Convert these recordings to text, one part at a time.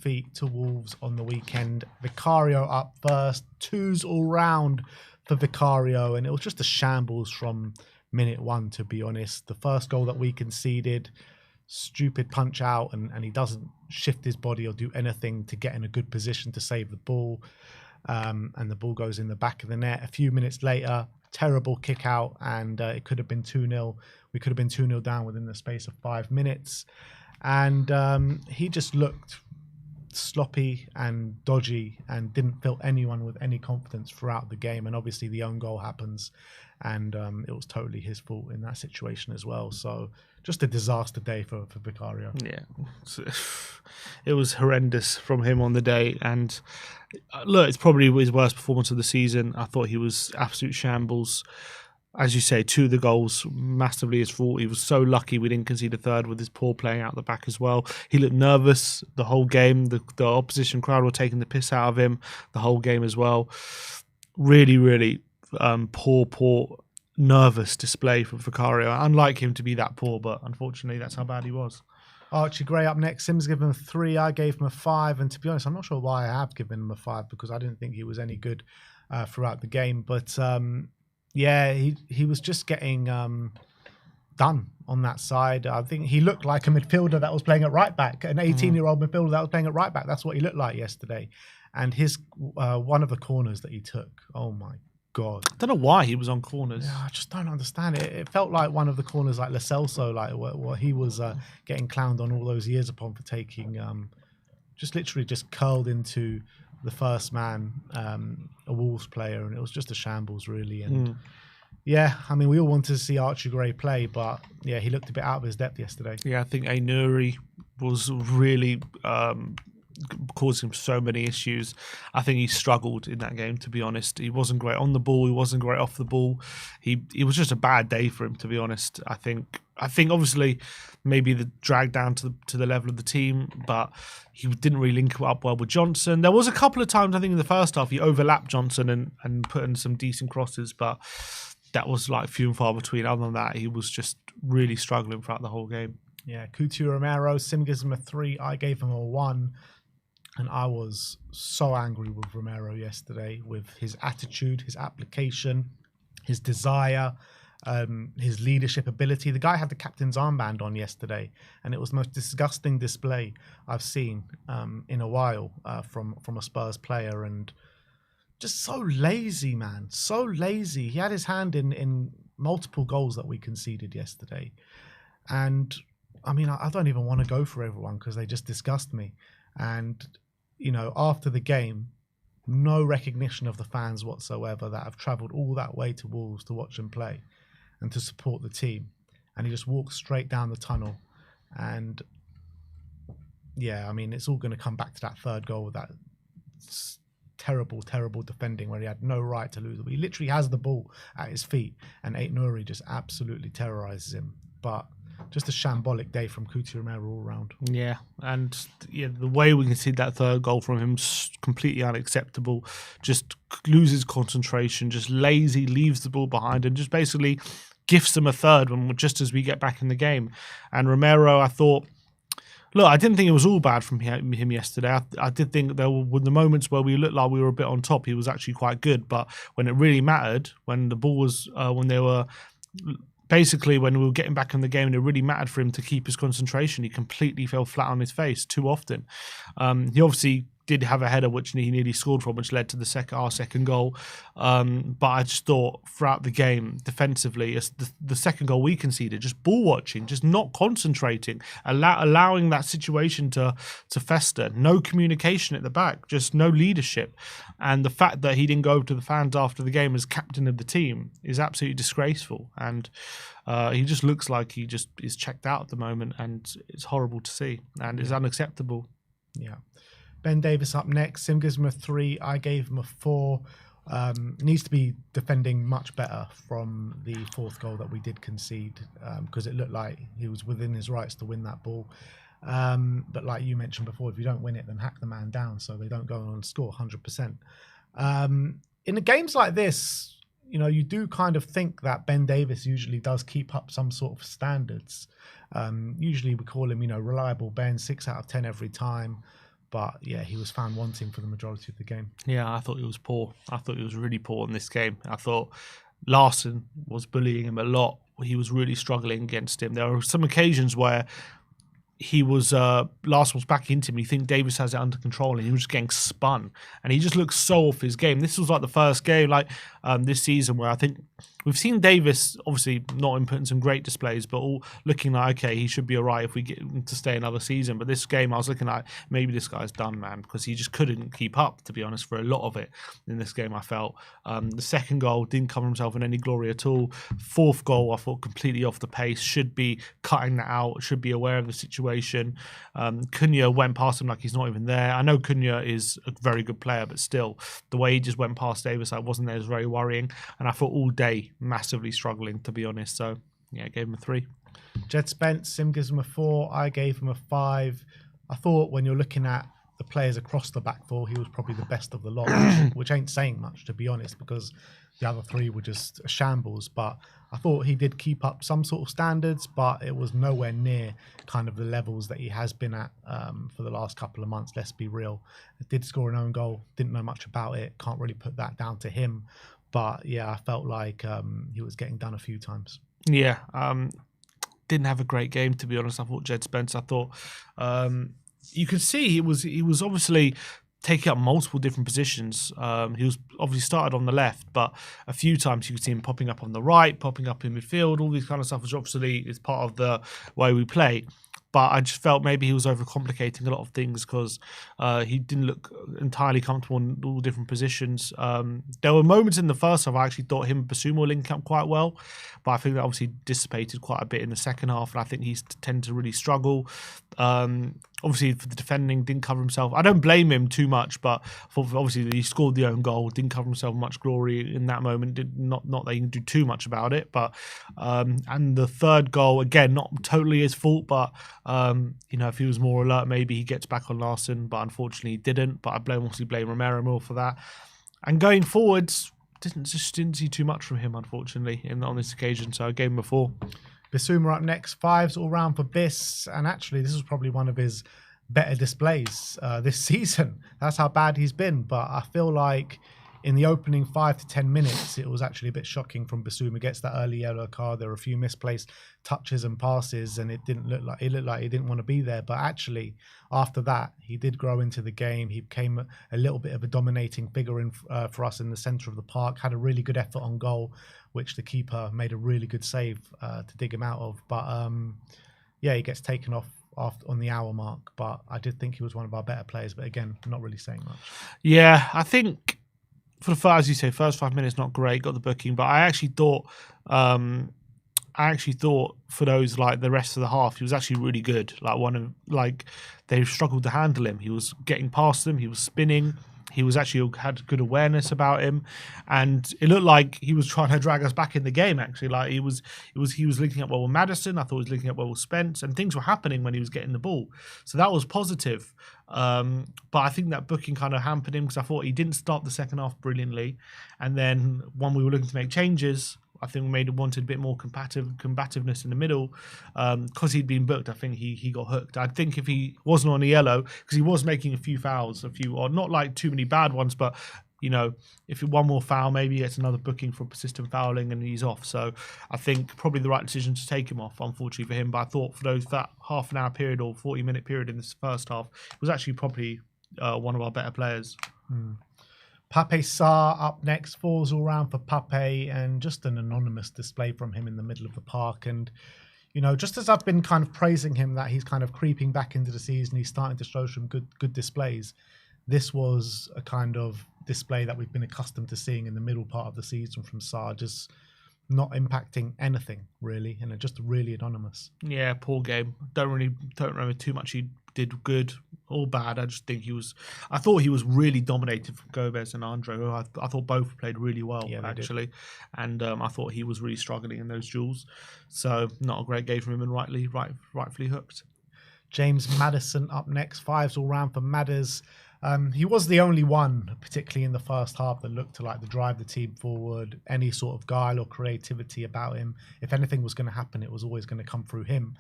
defeat to Wolves on the weekend. Vicario up first, 2s all round for Vicario, and it was just a shambles from minute 1, to be honest. The first goal that we conceded, stupid punch out, and he doesn't shift his body or do anything to get in a good position to save the ball, and the ball goes in the back of the net. A few minutes later, terrible kick out, and it could have been 2-0. We could have been 2-0 down within the space of 5 minutes, and he just looked sloppy and dodgy and didn't fill anyone with any confidence throughout the game. And obviously the own goal happens, and it was totally his fault in that situation as well. So just a disaster day for Vicario. Yeah, it was horrendous from him on the day. And look, it's probably his worst performance of the season. I thought he was absolute shambles. As you say, 2 of the goals, massively his fault. He was so lucky we didn't concede a third with his poor playing out the back as well. He looked nervous the whole game. The opposition crowd were taking the piss out of him the whole game as well. Really, really poor, nervous display from Vicario. Unlike him to be that poor, but unfortunately that's how bad he was. Archie Gray up next. Sims gave him a 3. I gave him a 5. And to be honest, I'm not sure why I have given him a 5, because I didn't think he was any good throughout the game. But yeah, he was just getting done on that side. I think he looked like a midfielder that was playing at right back, an 18-year-old midfielder that was playing at right back. That's what he looked like yesterday. And his one of the corners that he took, oh my God. I don't know why he was on corners. Yeah, I just don't understand it. It felt like one of the corners like Lo Celso, like what he was getting clowned on all those years upon for taking, just literally just curled into the first man, a Wolves player, and it was just a shambles, really. And yeah, I mean, we all wanted to see Archie Gray play, but yeah, he looked a bit out of his depth yesterday. Yeah, I think Aïnouri was really causing him so many issues. I think he struggled in that game, to be honest. He wasn't great on the ball. He wasn't great off the ball. It was just a bad day for him, to be honest. I think obviously maybe the drag down to the level of the team, but he didn't really link up well with Johnson. There was a couple of times, I think, in the first half he overlapped Johnson and put in some decent crosses, but that was like few and far between. Other than that, he was just really struggling throughout the whole game. Yeah, Coutinho Romero, Sim gives him a 3. I gave him a 1. And I was so angry with Romero yesterday, with his attitude, his application, his desire, his leadership ability. The guy had the captain's armband on yesterday, and it was the most disgusting display I've seen in a while from a Spurs player. And just so lazy, man. So lazy. He had his hand in multiple goals that we conceded yesterday. And, I mean, I don't even want to go for everyone because they just disgust me. And, you know, after the game, no recognition of the fans whatsoever that have travelled all that way to Wolves to watch him play and to support the team. And he just walks straight down the tunnel. And, yeah, I mean, it's all going to come back to that third goal with that terrible, terrible defending where he had no right to lose it. He literally has the ball at his feet, and Aït-Nouri just absolutely terrorises him. But just a shambolic day from Coutinho Romero all round. Yeah, and yeah, the way we can see that third goal from him is completely unacceptable. Just loses concentration, just lazy, leaves the ball behind, and just basically gifts them a third when just as we get back in the game. And Romero, I thought, look, I didn't think it was all bad from him yesterday. I did think there were the moments where we looked like we were a bit on top. He was actually quite good, but when it really mattered, when the ball was, when they were. Basically, when we were getting back in the game and it really mattered for him to keep his concentration, he completely fell flat on his face too often. He obviously did have a header which he nearly scored from, which led to our second goal. But I just thought throughout the game, defensively, the second goal we conceded, just ball watching, just not concentrating, allowing that situation to fester. No communication at the back, just no leadership. And the fact that he didn't go over to the fans after the game as captain of the team is absolutely disgraceful. And he just looks like he just is checked out at the moment, and it's horrible to see, and it's unacceptable. Yeah. Ben Davis up next. Sim gives him a 3. I gave him a 4. Needs to be defending much better from the fourth goal that we did concede, because it looked like he was within his rights to win that ball. But like you mentioned before, if you don't win it, then hack the man down so they don't go on and score 100%. In the games like this, you know, you do kind of think that Ben Davis usually does keep up some sort of standards. Usually we call him, you know, reliable Ben, 6 out of 10 every time. But yeah, he was found wanting for the majority of the game. Yeah, I thought he was poor. I thought he was really poor in this game. I thought Larson was bullying him a lot. He was really struggling against him. There were some occasions where he was Larson was back into him. You think Davis has it under control, and he was just getting spun, and he just looks so off his game. This was like the first game, this season, where I think we've seen Davis obviously not putting some great displays, but all looking like, okay, he should be all right if we get him to stay another season. But this game, I was looking like maybe this guy's done, man, because he just couldn't keep up, to be honest, for a lot of it in this game. I felt the second goal didn't cover himself in any glory at all. Fourth goal, I thought completely off the pace. Should be cutting that out. Should be aware of the situation. Cunha went past him like he's not even there. I know Cunha is a very good player, but still, the way he just went past Davis, I wasn't there, was very worrying. And I thought all day massively struggling, to be honest. So yeah, I gave him a 3. Jed Spence, Sim gives him a 4. I gave him a 5. I thought when you're looking at the players across the back four, he was probably the best of the lot, which ain't saying much, to be honest, because the other 3 were just shambles. But I thought he did keep up some sort of standards, but it was nowhere near kind of the levels that he has been at for the last couple of months. Let's be real. Did score an own goal. Didn't know much about it. Can't really put that down to him. But yeah, I felt like he was getting done a few times. Yeah, didn't have a great game, to be honest. I thought Jed Spence, I thought you could see he was obviously taking up multiple different positions. He was obviously started on the left, but a few times you could see him popping up on the right, popping up in midfield, all these kind of stuff, which obviously is part of the way we play. But I just felt maybe he was overcomplicating a lot of things because he didn't look entirely comfortable in all different positions. There were moments in the first half I actually thought him and Basuma were linking up quite well, but I think that obviously dissipated quite a bit in the second half, and I think he's tended to really struggle. Obviously, for the defending, didn't cover himself. I don't blame him too much, but obviously he scored the own goal, didn't cover himself much glory in that moment. Did not that he can do too much about it, but and the third goal, again, not totally his fault, but if he was more alert, maybe he gets back on Larson, but unfortunately he didn't. But I obviously blame Romero more for that. And going forwards, didn't see too much from him, unfortunately, on this occasion. So I gave him a 4. Bissouma up next, 5s all round for Biss, and actually this was probably one of his better displays this season. That's how bad he's been, but I feel like in the opening 5 to 10 minutes, it was actually a bit shocking from Bissouma. Gets that early yellow card. There were a few misplaced touches and passes, and it looked like he didn't want to be there. But actually, after that, he did grow into the game. He became a little bit of a dominating figure for us in the centre of the park. Had a really good effort on goal, which the keeper made a really good save to dig him out of. But yeah, he gets taken off on the hour mark. But I did think he was one of our better players. But again, not really saying much. Yeah, I think for the first, as you say, first 5 minutes not great, got the booking, but I actually thought for those like the rest of the half, he was actually really good. They struggled to handle him. He was getting past them. He was spinning. He was actually had good awareness about him, and it looked like he was trying to drag us back in the game. Actually, like he was linking up well with Maddison. I thought he was linking up well with Spence, and things were happening when he was getting the ball. So that was positive. But I think that booking kind of hampered him because I thought he didn't start the second half brilliantly, and then when we were looking to make changes, I think we wanted a bit more combativeness in the middle. Because he'd been booked, I think he got hooked. I think if he wasn't on a yellow, because he was making a few fouls, or not like too many bad ones, but if one more foul, maybe he gets another booking for persistent fouling and he's off. So I think probably the right decision to take him off, unfortunately for him. But I thought for that half an hour period or 40-minute period in this first half, it was actually probably one of our better players. Pape Sarr up next, 4s all round for Pape, and just an anonymous display from him in the middle of the park. And, just as I've been kind of praising him that he's kind of creeping back into the season, he's starting to show some good displays. This was a kind of display that we've been accustomed to seeing in the middle part of the season from Sarr, just not impacting anything really, and just really anonymous. Yeah, poor game. Don't remember too much he did good or bad. I just think I thought he was really dominated from Gomez and Andre. I thought both played really well, actually. And I thought he was really struggling in those duels. So not a great game from him and rightfully hooked. James Maddison up next, 5s all round for Madders. He was the only one, particularly in the first half, that looked to drive the team forward, any sort of guile or creativity about him. If anything was going to happen, it was always going to come through him.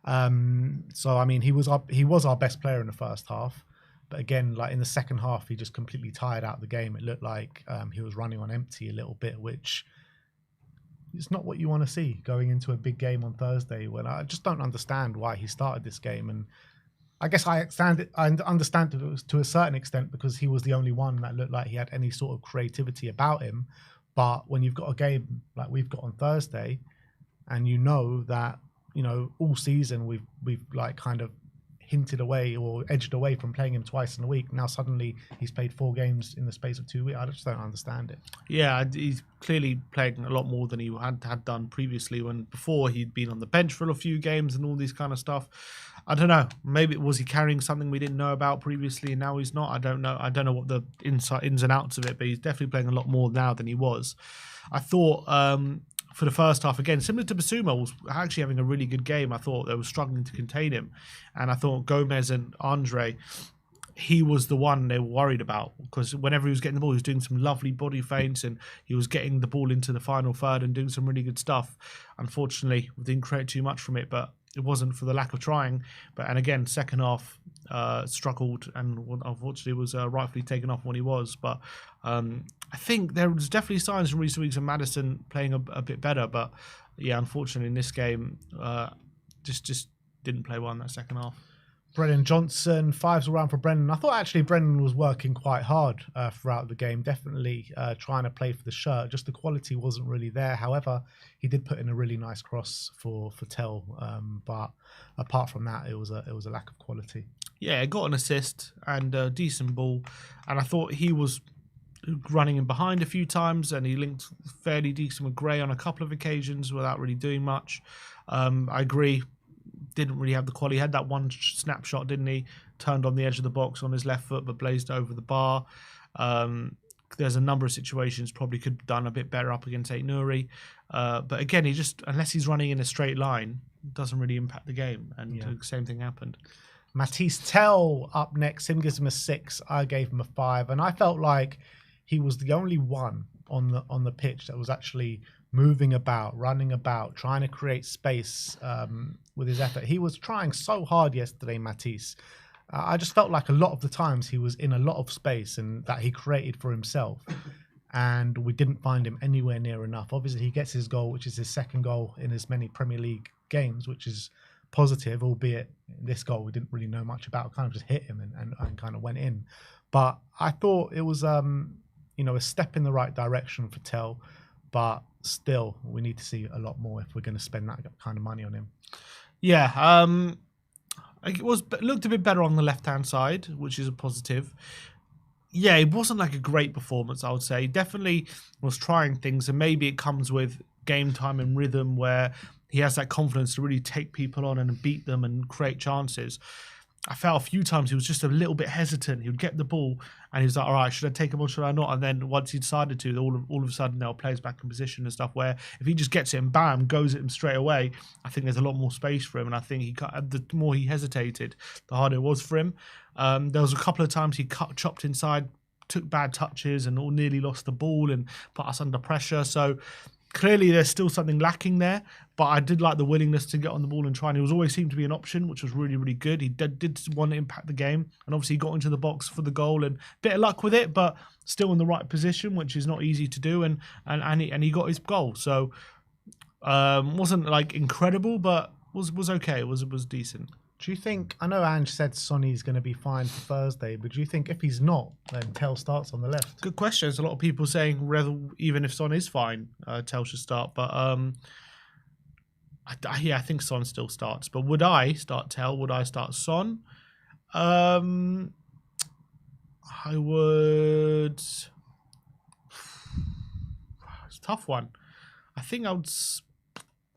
So I mean, he was our best player in the first half. But again, like in the second half, he just completely tired out the game. It looked like he was running on empty a little bit, which is not what you want to see going into a big game on Thursday. When I just don't understand why he started this game. And I guess I understand it to a certain extent because he was the only one that looked like he had any sort of creativity about him. But when you've got a game like we've got on Thursday, and you know that, you know, all season we've like kind of hinted away or edged away from playing him twice in a week. Now suddenly he's played 4 games in the space of 2 weeks. I just don't understand it. Yeah, he's clearly playing a lot more than he had done previously. When before he'd been on the bench for a few games and all this kind of stuff. I don't know. Maybe was he carrying something we didn't know about previously and now he's not. I don't know. I don't know what the ins and outs of it, but he's definitely playing a lot more now than he was. I thought for the first half, again, similar to Basuma, was actually having a really good game. I thought they were struggling to contain him. And I thought Gomez and Andre, he was the one they were worried about because whenever he was getting the ball, he was doing some lovely body feints and he was getting the ball into the final third and doing some really good stuff. Unfortunately, we didn't create too much from it, but it wasn't for the lack of trying. And again, second half struggled and unfortunately was rightfully taken off when he was. But I think there was definitely signs in recent weeks of Maddison playing a bit better. But yeah, unfortunately in this game, just didn't play well in that second half. Brennan Johnson, 5s all round for Brennan. I thought actually Brennan was working quite hard throughout the game, definitely trying to play for the shirt. Just the quality wasn't really there. However, he did put in a really nice cross for Tell, but apart from that, it was a lack of quality. Yeah, got an assist and a decent ball, and I thought he was running in behind a few times, and he linked fairly decent with Gray on a couple of occasions without really doing much. I agree. Didn't really have the quality. He had that one snapshot, didn't he? Turned on the edge of the box on his left foot, but blazed over the bar. There's a number of situations probably could have done a bit better up against Aït-Nouri. But again, he just, unless he's running in a straight line, doesn't really impact the game. And the same thing happened. Matisse Tell up next. Him gives him a 6. I gave him a 5. And I felt like he was the only one on the pitch that was actually moving about, running about, trying to create space with his effort. He was trying so hard yesterday, Matisse. I just felt like a lot of the times he was in a lot of space and that he created for himself. And we didn't find him anywhere near enough. Obviously, he gets his goal, which is his second goal in as many Premier League games, which is positive, albeit this goal we didn't really know much about. Kind of just hit him and kind of went in. But I thought it was, a step in the right direction for Tell. But still, we need to see a lot more if we're going to spend that kind of money on him. Yeah, it looked a bit better on the left-hand side, which is a positive. Yeah, it wasn't like a great performance, I would say. Definitely was trying things, and maybe it comes with game time and rhythm where he has that confidence to really take people on and beat them and create chances. I felt a few times he was just a little bit hesitant. He would get the ball and he was like, all right, should I take him or should I not? And then once he decided to, all of a sudden now players back in position and stuff where if he just gets it and bam, goes at him straight away, I think there's a lot more space for him. And I think the more he hesitated, the harder it was for him. There was a couple of times he chopped inside, took bad touches and nearly lost the ball and put us under pressure. So clearly there's still something lacking there, but I did like the willingness to get on the ball and try, and he always seemed to be an option, which was really, really good. He did want to impact the game, and obviously he got into the box for the goal and a bit of luck with it, but still in the right position, which is not easy to do, and he got his goal. So wasn't like incredible, but was okay. It was decent. Do you think, I know Ange said Sonny's going to be fine for Thursday, but do you think if he's not, then Tell starts on the left? Good question. There's a lot of people saying even if Son is fine, Tell should start. But I think Son still starts. But would I start Tell? Would I start Son? I would... It's a tough one. I think I would...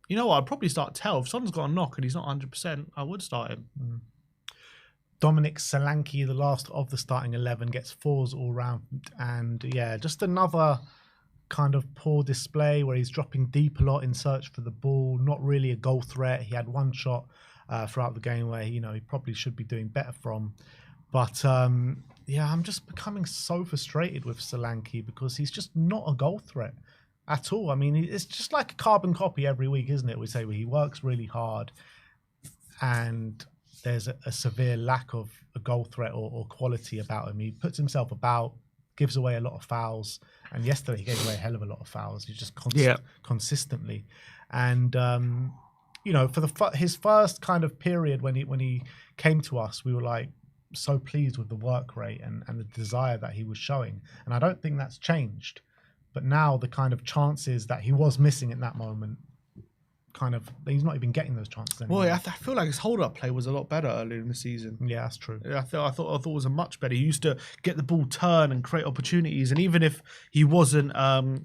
You know what? I'd probably start Tell. If Son's got a knock and he's not 100%, I would start him. Dominic Solanke, the last of the starting 11, gets 4s all round. And yeah, just another kind of poor display where he's dropping deep a lot in search for the ball. Not really a goal threat. He had one shot throughout the game where, he probably should be doing better from. But yeah, I'm just becoming so frustrated with Solanke because he's just not a goal threat at all. I mean, it's just like a carbon copy every week, isn't it? We say he works really hard and there's a severe lack of a goal threat or quality about him. He puts himself about, gives away a lot of fouls, and yesterday he gave away a hell of a lot of fouls. He just consistently, and you know, for his first kind of period when he came to us, we were like so pleased with the work rate and the desire that he was showing, and I don't think that's changed. But now the kind of chances that he was missing in that moment, kind of, he's not even getting those chances anymore. Well, I feel like his hold-up play was a lot better earlier in the season. Yeah, that's true. I thought it was a much better. He used to get the ball turn and create opportunities, and even if he wasn't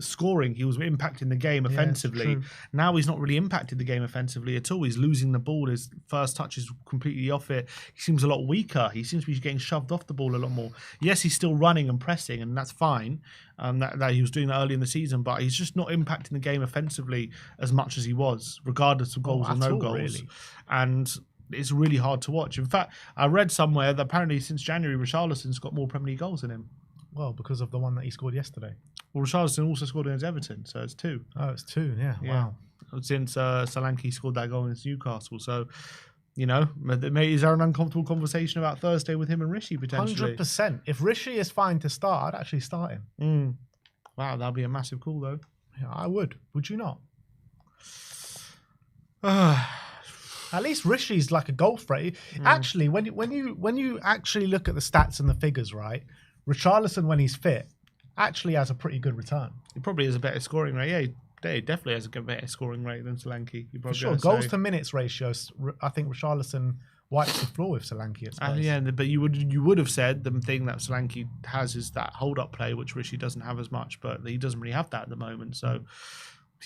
scoring, he was impacting the game offensively. Now he's not really impacted the game offensively at all. He's losing the ball. His first touch is completely off it. He seems a lot weaker. He seems to be getting shoved off the ball a lot more. Yes, he's still running and pressing, and that's fine. That he was doing that early in the season, but he's just not impacting the game offensively as much as he was, regardless of goals or no goals. Really. And it's really hard to watch. In fact, I read somewhere that apparently since January, Richarlison's got more Premier League goals than him. Well, because of the one that he scored yesterday. Well, Richarlison also scored against Everton, so it's 2. Oh, it's 2, yeah. Wow. Since Solanke scored that goal against Newcastle, so... You know, is there an uncomfortable conversation about Thursday with him and Rishi potentially? 100%. If Rishi is fine to start, I'd actually start him. Wow, that'd be a massive call, though. Yeah, I would. Would you not? At least Rishi's like a goal threat. Actually, when you actually look at the stats and the figures, right, Richarlison, when he's fit, actually has a pretty good return. He probably has a better scoring rate. Yeah, he definitely has a better scoring rate than Solanke. For sure. Goals to minutes ratios, I think Richarlison wipes the floor with Solanke at Spurs. Yeah, but you would have said the thing that Solanke has is that hold-up play, which Rishi doesn't have as much, but he doesn't really have that at the moment. So,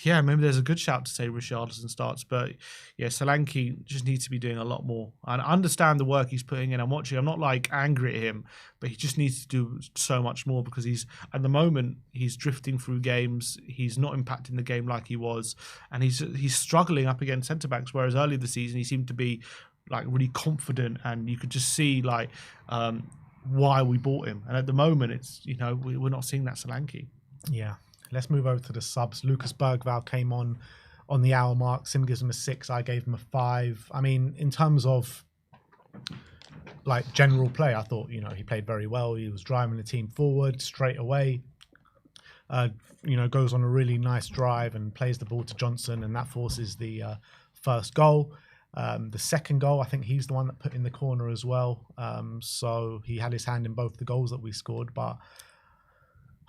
yeah, maybe there's a good shout to say Richarlison starts, but yeah, Solanke just needs to be doing a lot more. And I understand the work he's putting in. I'm not like angry at him, but he just needs to do so much more because at the moment he's drifting through games. He's not impacting the game like he was, and he's struggling up against centre backs. Whereas earlier this season he seemed to be like really confident, and you could just see like why we bought him. And at the moment, it's we're not seeing that Solanke. Yeah. Let's move over to the subs. Lucas Bergvall came on the hour mark. Sim gives him a 6. I gave him a 5. I mean, in terms of like general play, I thought, he played very well. He was driving the team forward straight away. Goes on a really nice drive and plays the ball to Johnson, and that forces the first goal. The second goal, I think he's the one that put in the corner as well. So he had his hand in both the goals that we scored, but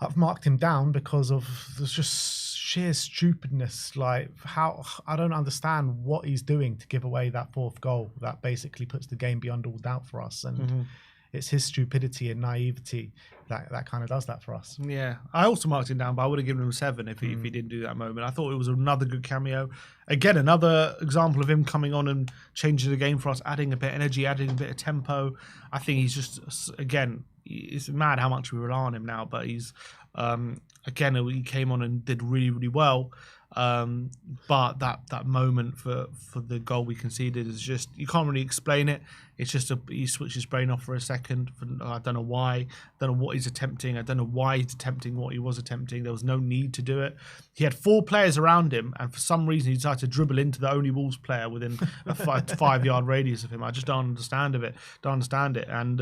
I've marked him down because of there's just sheer stupidness. Like how I don't understand what he's doing to give away that 4th goal that basically puts the game beyond all doubt for us. And it's his stupidity and naivety that kind of does that for us. Yeah, I also marked him down, but I would have given him a 7 if he didn't do that moment. I thought it was another good cameo. Again, another example of him coming on and changing the game for us, adding a bit of energy, adding a bit of tempo. I think he's just, again, it's mad how much we rely on him now, but he's, again, he came on and did really, really well. But that moment for the goal we conceded is just, you can't really explain it. It's just he switched his brain off for a second. I don't know why. I don't know what he's attempting. I don't know why he's attempting what he was attempting. There was no need to do it. He had 4 players around him, and for some reason he decided to dribble into the only Wolves player within a 5-yard radius of him. I just don't understand it. And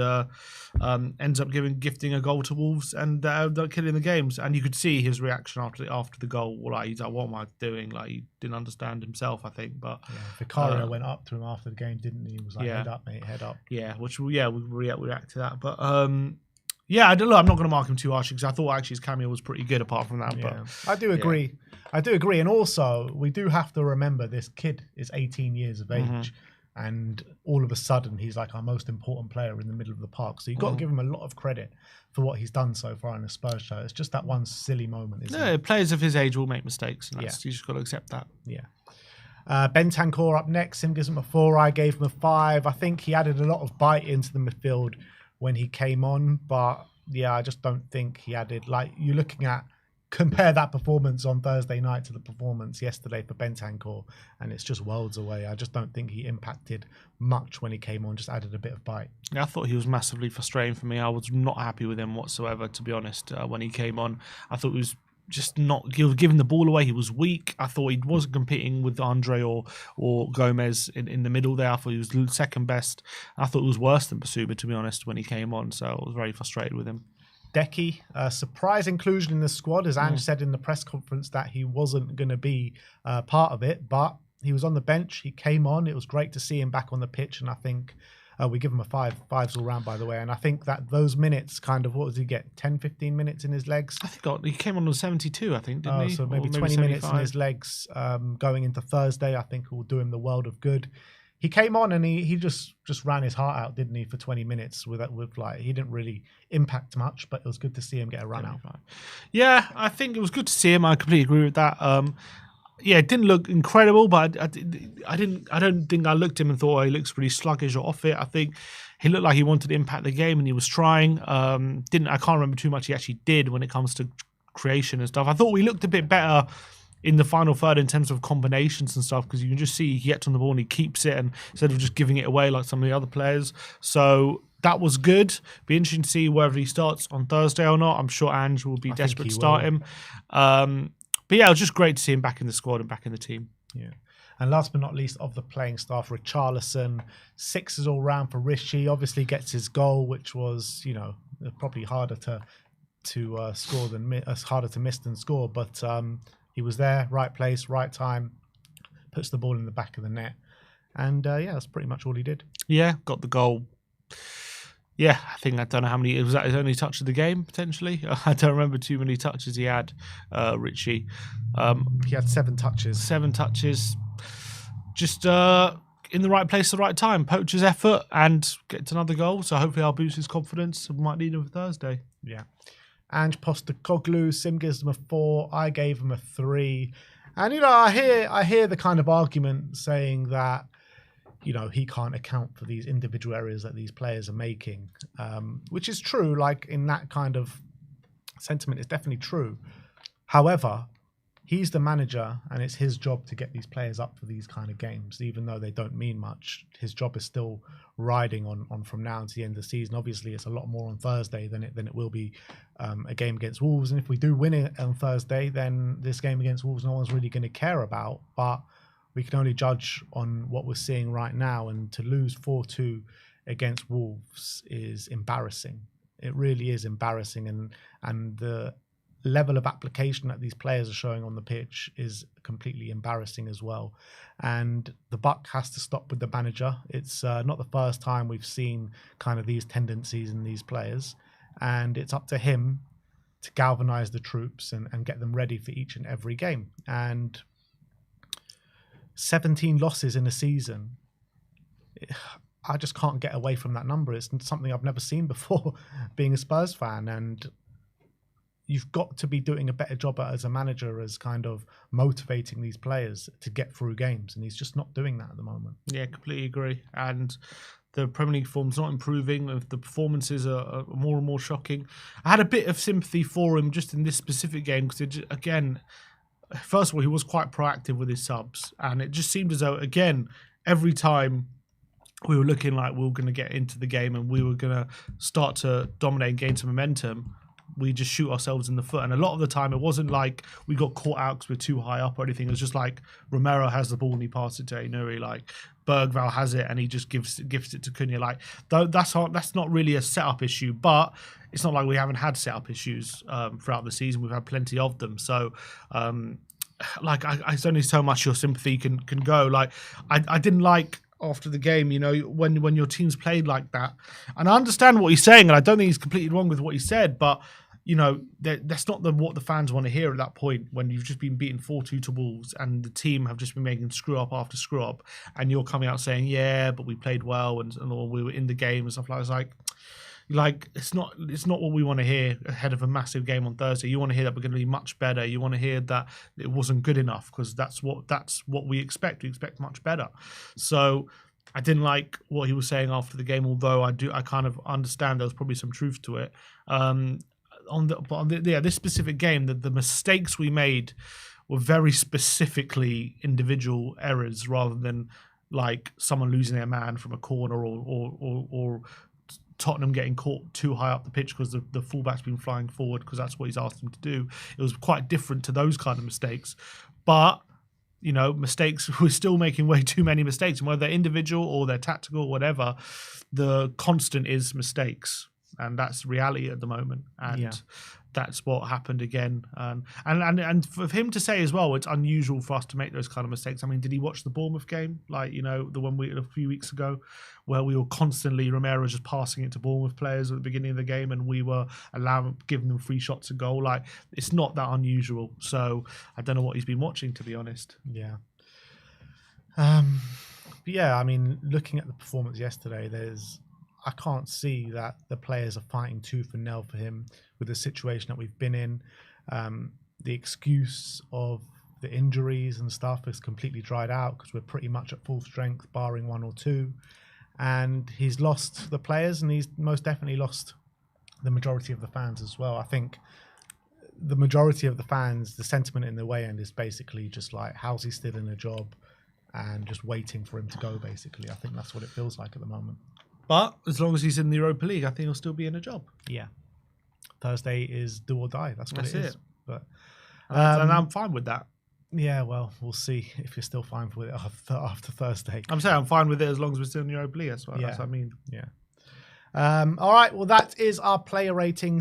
ends up gifting a goal to Wolves and killing the games. And you could see his reaction after the goal. Like, he's like, what am I doing? Like, he didn't understand himself, I think. But Vicario went up to him after the game, didn't he? He was like, head up, mate, head up. Yeah, we react to that. But I don't know. I'm not going to mark him too harshly because I thought actually his cameo was pretty good apart from that. Yeah. But I do agree. I do agree. And also, we do have to remember this kid is 18 years of age. And all of a sudden, he's like our most important player in the middle of the park. So you've got to give him a lot of credit for what he's done so far in the Spurs show. It's just that one silly moment, isn't it? Players of his age will make mistakes. And you just got to accept that. Yeah. Bentancur up next. Sim gives him a 4. I gave him a 5. I think he added a lot of bite into the midfield when he came on. But, yeah, I just don't think he added... Like, you're looking at... Compare that performance on Thursday night to the performance yesterday for Bentancur, and it's just worlds away. I just don't think he impacted much when he came on, just added a bit of bite. Yeah, I thought he was massively frustrating for me. I was not happy with him whatsoever, to be honest, when he came on. I thought he was just not giving the ball away. He was weak. I thought he wasn't competing with Andre or Gomez in the middle there. I thought he was second best. I thought it was worse than Basuma, to be honest, when he came on. So I was very frustrated with him. Decky, surprise inclusion in the squad, as Ange said in the press conference that he wasn't going to be part of it, but he was on the bench. He came on. It was great to see him back on the pitch, and I think we give him a fives all round, by the way. And I think that those minutes kind of, what does he get, 10, 15 minutes in his legs? I think he came on 72, I think, didn't he? So maybe 20 minutes in his legs going into Thursday, I think will do him the world of good. He came on and he just ran his heart out, didn't he, for 20 minutes with like, he didn't really impact much, but it was good to see him get a run out. Yeah, I think it was good to see him. I completely agree with that. Yeah, it didn't look incredible, but I don't think I looked at him and thought, oh, he looks pretty sluggish or off it. I think he looked like he wanted to impact the game and he was trying. I can't remember too much he actually did when it comes to creation and stuff. I thought we looked a bit better in the final third in terms of combinations and stuff, because you can just see he gets on the ball and he keeps it, and instead of just giving it away like some of the other players. So that was good. Be interesting to see whether he starts on Thursday or not. I'm sure Ange will be desperate to start him. But yeah, it was just great to see him back in the squad and back in the team. Yeah. And last but not least of the playing staff, Richarlison, 6s all round for Richie. Obviously gets his goal, which was, probably harder to score than harder to miss than score. But he was there, right place, right time, puts the ball in the back of the net. And that's pretty much all he did. Yeah, got the goal. Yeah, I don't know how many. Was that his only touch of the game, potentially? I don't remember too many touches he had, Richie. He had 7 touches. 7 touches. Just in the right place at the right time. Poacher's effort and gets another goal. So hopefully I'll boost his confidence. We might need him for Thursday. Yeah. Ange Postecoglou, Sim gives him a 4. I gave him a 3. And, I hear the kind of argument saying that, he can't account for these individual errors that these players are making, which is true. Like, in that kind of sentiment, it's definitely true. However, he's the manager and it's his job to get these players up for these kind of games, even though they don't mean much. His job is still riding on from now to the end of the season. Obviously, it's a lot more on Thursday than it will be a game against Wolves. And if we do win it on Thursday, then this game against Wolves, no one's really going to care about. But we can only judge on what we're seeing right now. And to lose 4-2 against Wolves is embarrassing. It really is embarrassing. And the level of application that these players are showing on the pitch is completely embarrassing as well. And the buck has to stop with the manager. It's not the first time we've seen kind of these tendencies in these players. And it's up to him to galvanize the troops and get them ready for each and every game. And 17 losses in a season, I just can't get away from that number. It's something I've never seen before being a Spurs fan. And you've got to be doing a better job as a manager as kind of motivating these players to get through games. And he's just not doing that at the moment. Yeah, completely agree. And the Premier League form's not improving. The performances are more and more shocking. I had a bit of sympathy for him just in this specific game because, again, first of all, he was quite proactive with his subs. And it just seemed as though, again, every time we were looking like we were going to get into the game and we were going to start to dominate and gain some momentum, we just shoot ourselves in the foot. And a lot of the time, it wasn't like we got caught out because we're too high up or anything. It was just like Romero has the ball and he passes it to Ainuri. Like Bergvall has it and he just gives it to Cunha. Like that's not really a setup issue, but it's not like we haven't had setup issues throughout the season. We've had plenty of them. So, it's only so much your sympathy can go. Like I didn't like after the game, when your team's played like that. And I understand what he's saying, and I don't think he's completely wrong with what he said, but that's not what the fans want to hear at that point when you've just been beaten 4-2 to Wolves and the team have just been making screw up after screw up, and you're coming out saying, yeah, but we played well and we were in the game and stuff like that. It's not what we want to hear ahead of a massive game on Thursday. You want to hear that we're going to be much better. You want to hear that it wasn't good enough, because that's what we expect. We expect much better. So I didn't like what he was saying after the game, although I kind of understand there was probably some truth to it. This specific game, the mistakes we made were very specifically individual errors rather than like someone losing their man from a corner or Tottenham getting caught too high up the pitch because the fullback's been flying forward because that's what he's asked him to do. It was quite different to those kind of mistakes. But, you know, mistakes, we're still making way too many mistakes. And whether they're individual or they're tactical or whatever, the constant is mistakes. And that's reality at the moment. And that's what happened again. And for him to say as well, it's unusual for us to make those kind of mistakes. I mean, did he watch the Bournemouth game? Like, you know, the one a few weeks ago, where we were constantly, Romero was just passing it to Bournemouth players at the beginning of the game, and we were giving them free shots at goal. Like, it's not that unusual. So I don't know what he's been watching, to be honest. Yeah. Yeah, I mean, looking at the performance yesterday, I can't see that the players are fighting tooth and nail for him with the situation that we've been in. The excuse of the injuries and stuff is completely dried out because we're pretty much at full strength, barring one or two. And he's lost the players, and he's most definitely lost the majority of the fans as well. I think the majority of the fans, the sentiment in the away end is basically just like, how's he still in a job? And just waiting for him to go, basically. I think that's what it feels like at the moment. But as long as he's in the Europa League, I think he'll still be in a job. Yeah. Thursday is do or die. That's what it is. But and I'm fine with that. Yeah, well, we'll see if you're still fine with it after Thursday. I'm saying I'm fine with it as long as we're still in the Europa League. That's what I mean. Yeah. All right. Well, that is our player ratings